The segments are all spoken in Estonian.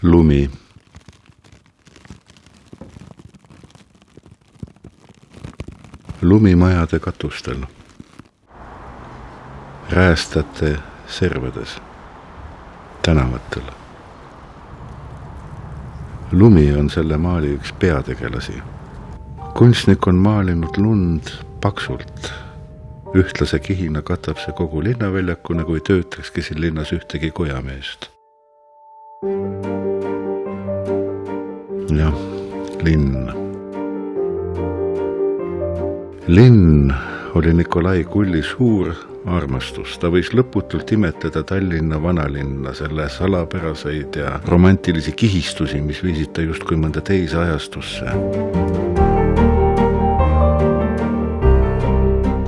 lumi, lumimajade katustel, räästate servades, tänavatel. Lumi on selle maali üks peategelasi. Kunstnik on maalinud lund paksult. Ühtlase kihina katab see kogu linnaväljaku, nagu ei töötakski siin linnas ühtegi kojameest. Jah, linn. Linn oli Nikolai Kulli suur armastus. Ta võis lõputult imetleda Tallinna vanalinna, selle salapäraseid ja romantilisi kihistusi, mis viisid ta justkui mõnda teise ajastusse.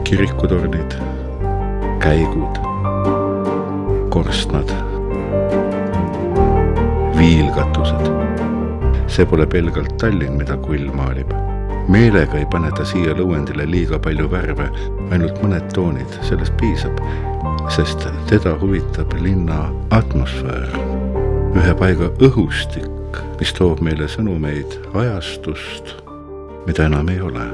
Kirikutornid, käigud, korstnad, viilkatused. See pole pelgalt Tallinn, mida Kull maalib. Meelega ei pane ta siia lõuendile liiga palju värve, ainult mõned toonid, sellest piisab, sest teda huvitab linna atmosfäär. Ühe paiga õhustik, mis toob meile sõnumeid ajastust, mida enam ei ole.